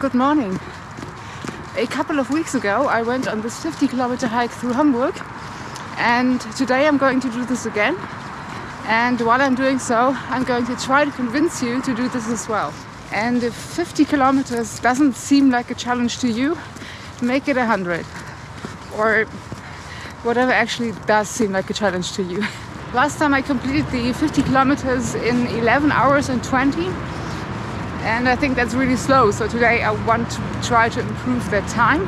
Good morning. A couple of weeks ago I went on this 50-kilometer hike through Hamburg, and today I'm going to do this again. And while I'm doing so, I'm going to try to convince you to do this as well. And if 50 kilometers doesn't seem like a challenge to you, make it 100. Or whatever actually does seem like a challenge to you. Last time I completed the 50 kilometers in 11 hours and 20. And I think that's really slow. So today I want to try to improve that time.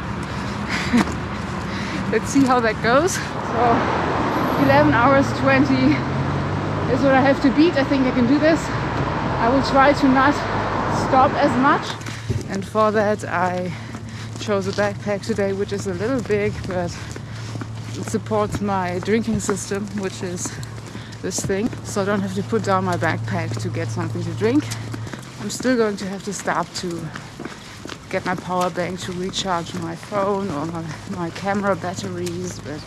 Let's see how that goes. So 11 hours 20 is what I have to beat. I think I can do this. I will try to not stop as much. And for that I chose a backpack today, which is a little big, but it supports my drinking system, which is this thing. So I don't have to put down my backpack to get something to drink. I'm still going to have to stop to get my power bank to recharge my phone or my camera batteries, but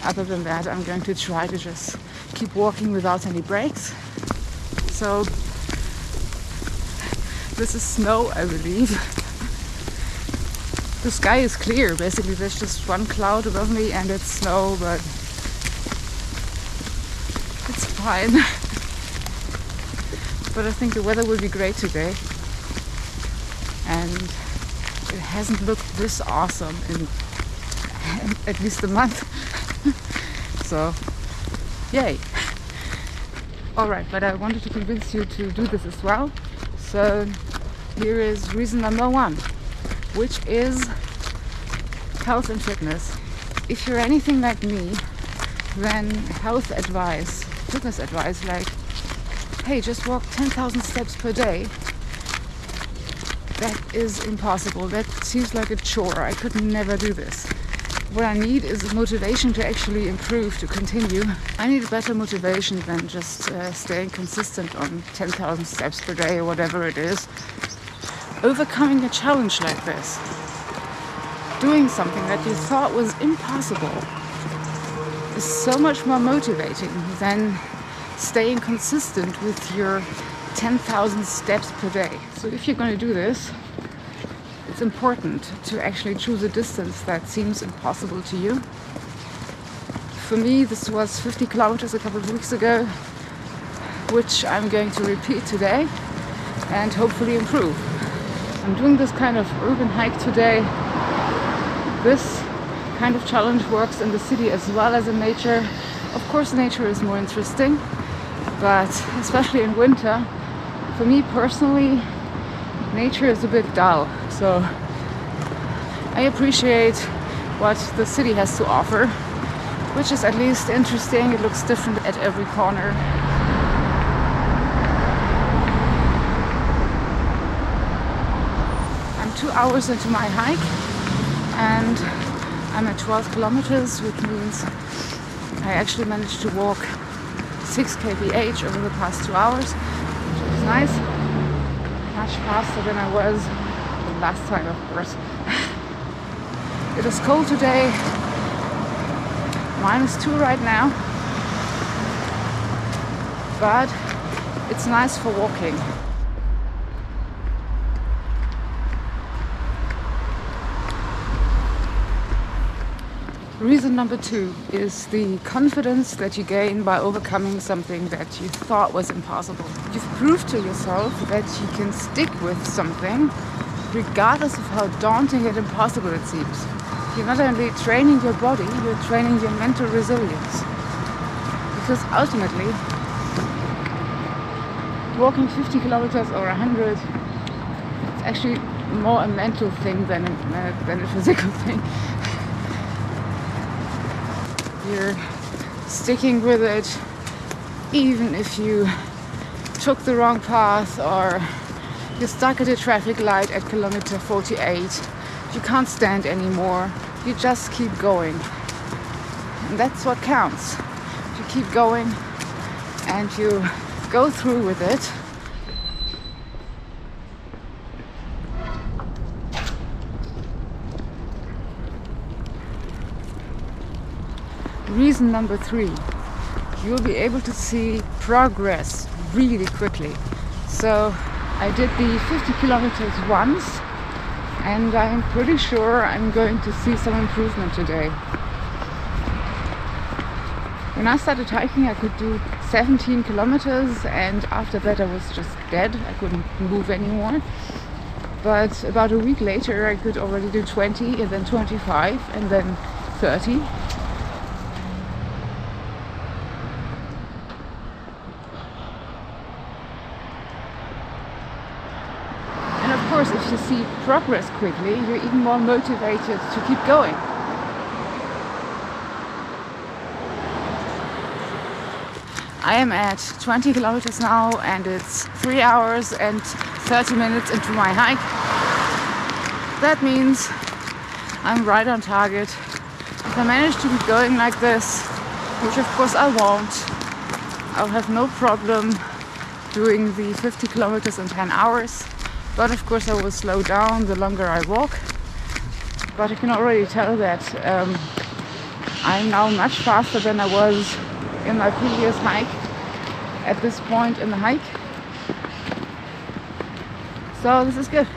other than that I'm going to try to just keep walking without any breaks. So this is snow, I believe. The sky is clear, basically there's just one cloud above me and it's snow, but it's fine. But I think the weather will be great today, and it hasn't looked this awesome in at least a month. So yay. Alright, but I wanted to convince you to do this as well. So here is reason number 1, which is health and fitness. If you're anything like me, then health advice, fitness advice like, hey, just walk 10,000 steps per day, that is impossible. That seems like a chore. I could never do this. What I need is motivation to actually improve, to continue. I need a better motivation than just staying consistent on 10,000 steps per day or whatever it is. Overcoming a challenge like this, doing something that you thought was impossible, is so much more motivating than staying consistent with your 10,000 steps per day. So if you're going to do this, it's important to actually choose a distance that seems impossible to you. For me, this was 50 kilometers a couple of weeks ago, which I'm going to repeat today and hopefully improve. I'm doing this kind of urban hike today. This kind of challenge works in the city as well as in nature. Of course, nature is more interesting, but especially in winter, for me personally, nature is a bit dull. So I appreciate what the city has to offer, which is at least interesting. It looks different at every corner. I'm 2 hours into my hike and I'm at 12 kilometers, which means I actually managed to walk 6 kph over the past 2 hours, which is nice. Much faster than I was the last time, of course. It is cold today, -2 right now, but it's nice for walking. Reason number 2 is the confidence that you gain by overcoming something that you thought was impossible. You've proved to yourself that you can stick with something regardless of how daunting and impossible it seems. You're not only training your body, you're training your mental resilience. Because ultimately, walking 50 kilometers or 100, it's actually more a mental thing than a physical thing. You're sticking with it even if you took the wrong path or you're stuck at a traffic light at kilometer 48. You can't stand anymore. You just keep going. And that's what counts. You keep going and you go through with it. Reason number 3, you'll be able to see progress really quickly. So I did the 50 kilometers once and I'm pretty sure I'm going to see some improvement today. When I started hiking, I could do 17 kilometers, and after that I was just dead. I couldn't move anymore. But about a week later I could already do 20, and then 25, and then 30. And of course, if you see progress quickly, you're even more motivated to keep going. I am at 20 kilometers now, and it's 3 hours and 30 minutes into my hike. That means I'm right on target. If I manage to keep going like this, which of course I won't, I'll have no problem doing the 50 kilometers in 10 hours. But of course I will slow down the longer I walk. But I can already tell that I'm now much faster than I was in my previous hike at this point in the hike. So this is good.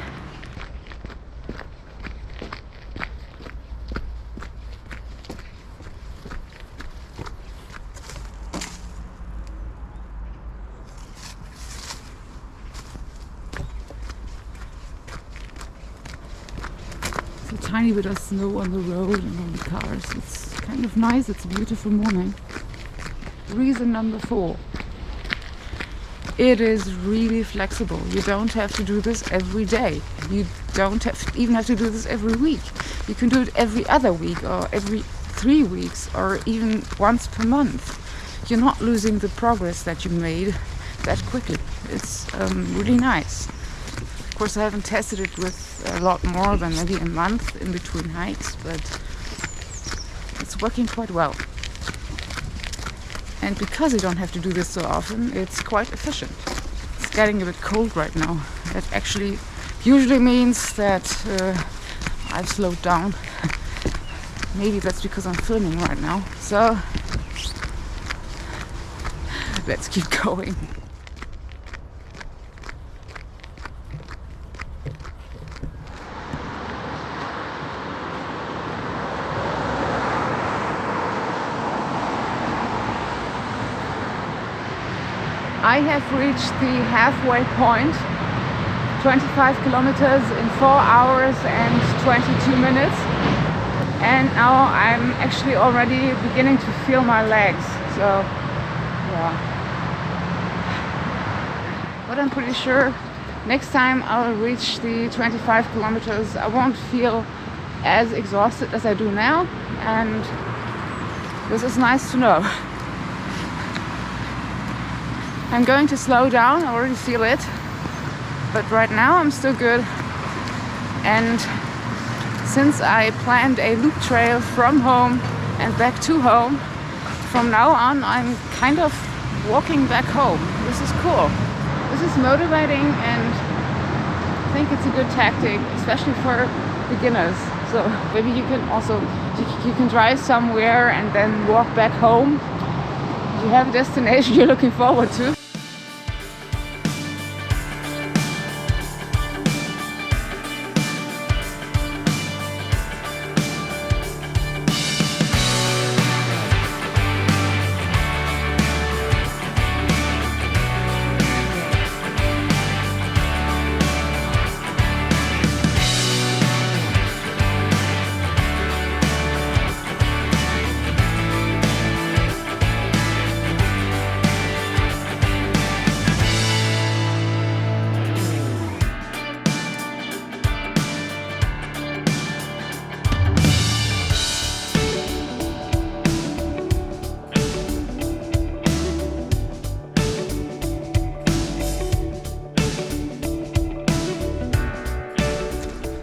It's a tiny bit of snow on the road and on the cars. It's kind of nice. It's a beautiful morning. Reason number 4. It is really flexible. You don't have to do this every day. You don't even have to do this every week. You can do it every other week, or every 3 weeks, or even once per month. You're not losing the progress that you made that quickly. It's really nice. Of course, I haven't tested it with a lot more than maybe a month in between hikes, but it's working quite well. And because you don't have to do this so often, it's quite efficient. It's getting a bit cold right now. That actually usually means that I've slowed down. Maybe that's because I'm filming right now. So let's keep going. I have reached the halfway point, 25 kilometers in 4 hours and 22 minutes. And now I'm actually already beginning to feel my legs. So, yeah. But I'm pretty sure next time I'll reach the 25 kilometers, I won't feel as exhausted as I do now. And this is nice to know. I'm going to slow down, I already feel it, but right now I'm still good. And since I planned a loop trail from home and back to home, from now on I'm kind of walking back home. This is cool. This is motivating, and I think it's a good tactic, especially for beginners. So maybe you can drive somewhere and then walk back home. You have a destination you're looking forward to.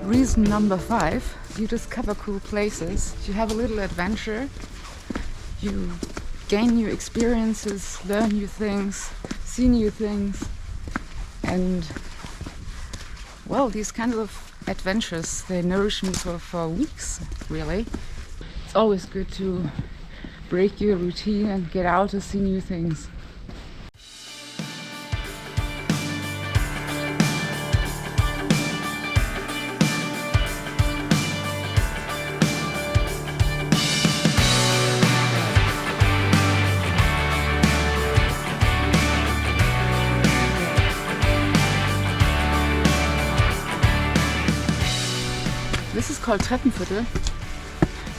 Reason number 5, you discover cool places, you have a little adventure, you gain new experiences, learn new things, see new things, and well, these kinds of adventures, they nourish me for weeks, really. It's always good to break your routine and get out to see new things. This is called Treppenviertel,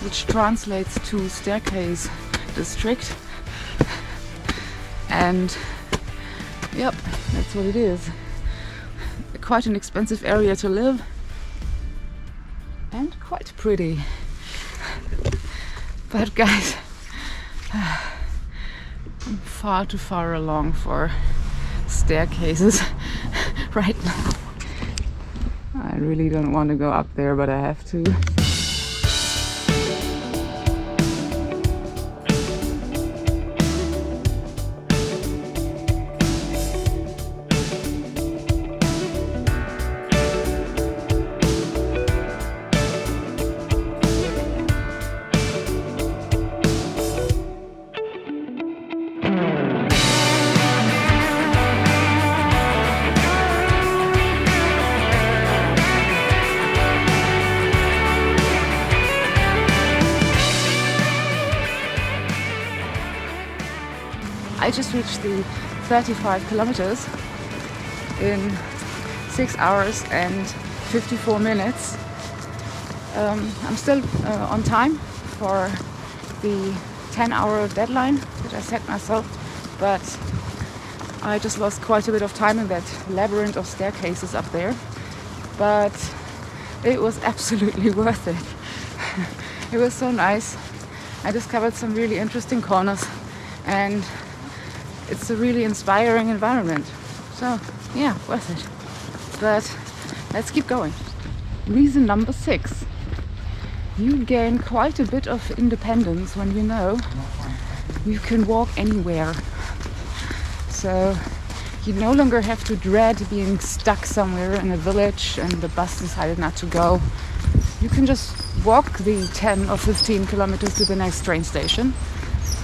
which translates to staircase district. And yep, that's what it is. Quite an expensive area to live and quite pretty. But guys, I'm far too far along for staircases right now. I really don't want to go up there, but I have to. I just reached the 35 kilometers in 6 hours and 54 minutes. I'm still on time for the 10-hour deadline that I set myself, but I just lost quite a bit of time in that labyrinth of staircases up there. But it was absolutely worth it. It was so nice. I discovered some really interesting corners, and it's a really inspiring environment. So yeah, worth it. But let's keep going. Reason number 6. You gain quite a bit of independence when you know you can walk anywhere. So you no longer have to dread being stuck somewhere in a village and the bus decided not to go. You can just walk the 10 or 15 kilometers to the next train station.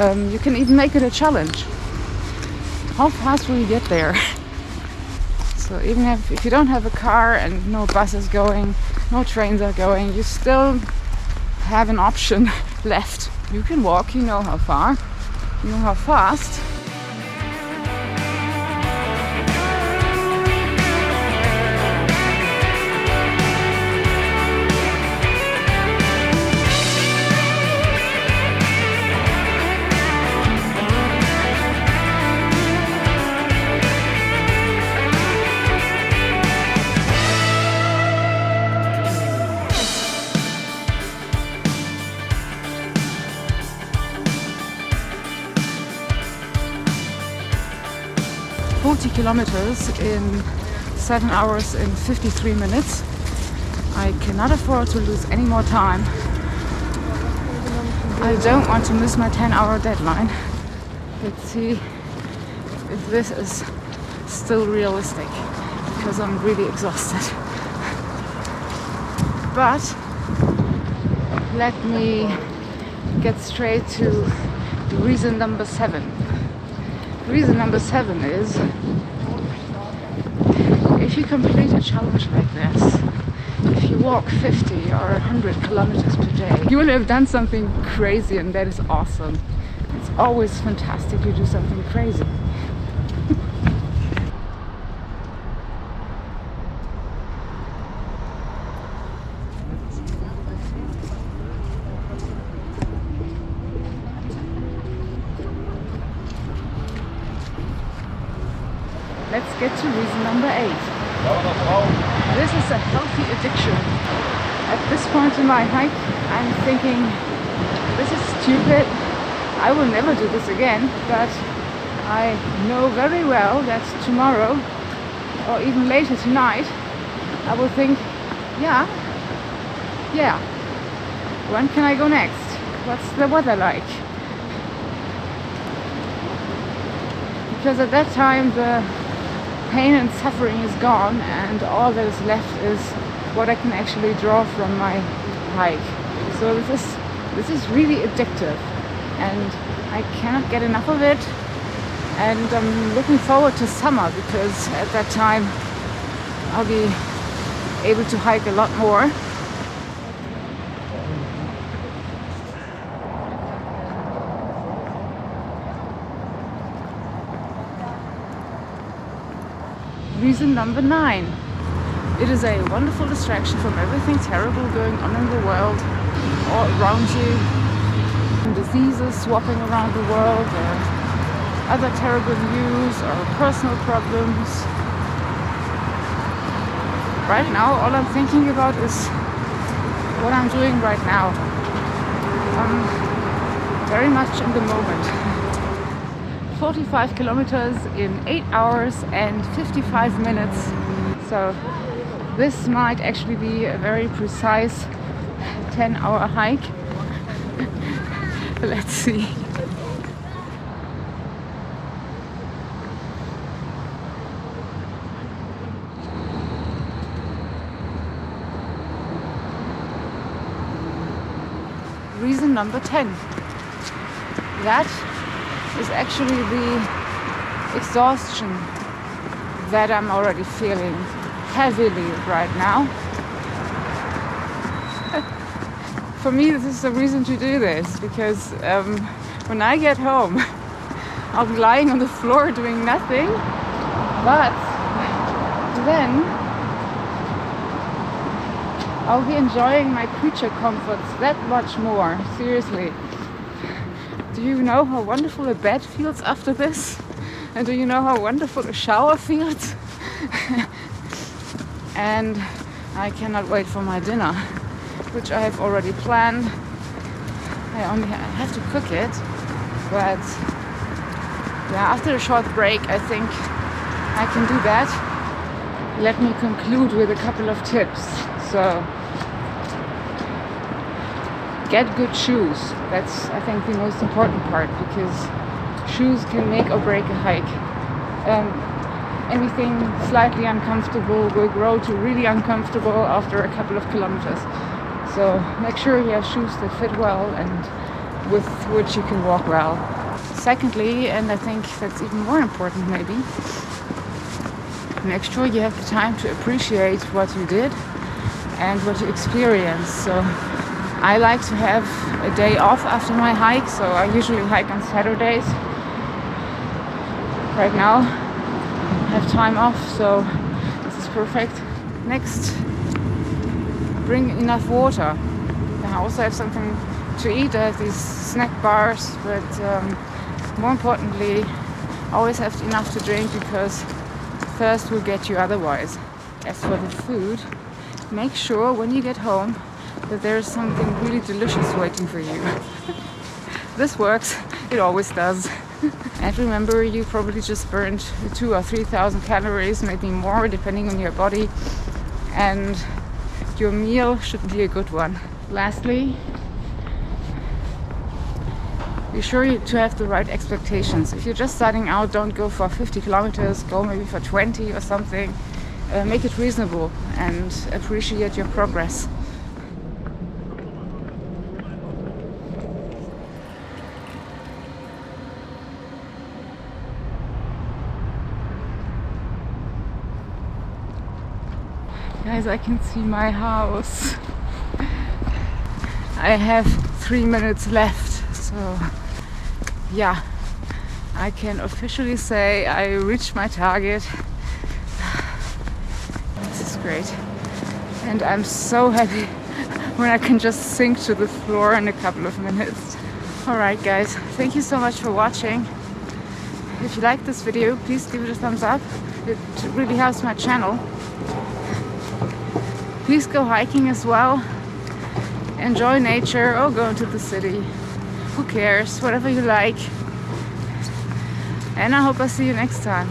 You can even make it a challenge. How fast will you get there? So even if you don't have a car and no bus is going, no trains are going, you still have an option left. You can walk, you know how far, you know how fast. Kilometers in 7 hours and 53 minutes. I cannot afford to lose any more time. I don't want to miss my 10-hour deadline. Let's see if this is still realistic, because I'm really exhausted. But let me get straight to reason number 7. Reason number 7 is, if you complete a challenge like this, if you walk 50 or 100 kilometers per day, you will have done something crazy, and that is awesome. It's always fantastic to do something crazy. Let's get to reason number 8. This is a healthy addiction. At this point in my hike, I'm thinking, this is stupid. I will never do this again, but I know very well that tomorrow, or even later tonight, I will think, yeah, when can I go next? What's the weather like? Because at that time, the pain and suffering is gone, and all that is left is what I can actually draw from my hike. So this is really addictive, and I cannot get enough of it. And I'm looking forward to summer, because at that time I'll be able to hike a lot more. Reason number 9. It is a wonderful distraction from everything terrible going on in the world all around you. Diseases swapping around the world, or other terrible news, or personal problems. Right now, all I'm thinking about is what I'm doing right now. I'm very much in the moment. 45 kilometers in 8 hours and 55 minutes. So this might actually be a very precise 10-hour hike. Let's see. Reason number 10. That is actually the exhaustion that I'm already feeling heavily right now. For me, this is the reason to do this, because when I get home, I'll be lying on the floor doing nothing, but then I'll be enjoying my creature comforts that much more. Seriously. Do you know how wonderful a bed feels after this? And do you know how wonderful a shower feels? And I cannot wait for my dinner, which I have already planned. I only have to cook it, but yeah, after a short break I think I can do that. Let me conclude with a couple of tips. So, get good shoes. That's, I think, the most important part, because shoes can make or break a hike. Anything slightly uncomfortable will grow to really uncomfortable after a couple of kilometers. So make sure you have shoes that fit well and with which you can walk well. Secondly, and I think that's even more important maybe, make sure you have the time to appreciate what you did and what you experienced. So I like to have a day off after my hike, so I usually hike on Saturdays. Right now I have time off, so this is perfect. Next, bring enough water. I also have something to eat. I have these snack bars, but more importantly, always have enough to drink, because thirst will get you otherwise. As for the food, make sure when you get home that there is something really delicious waiting for you. This works, it always does. And remember, you probably just burned 2,000 or 3,000 calories, maybe more, depending on your body, and your meal should be a good one. Lastly, be sure to have the right expectations. If you're just starting out, don't go for 50 kilometers, go maybe for 20 or something. Make it reasonable and appreciate your progress. Guys, I can see my house. I have 3 minutes left, so yeah, I can officially say I reached my target. This is great, and I'm so happy when I can just sink to the floor in a couple of minutes. Alright guys, thank you so much for watching. If you like this video, please give it a thumbs up. It really helps my channel. Please go hiking as well. Enjoy nature or go into the city. Who cares? Whatever you like. And I hope I see you next time.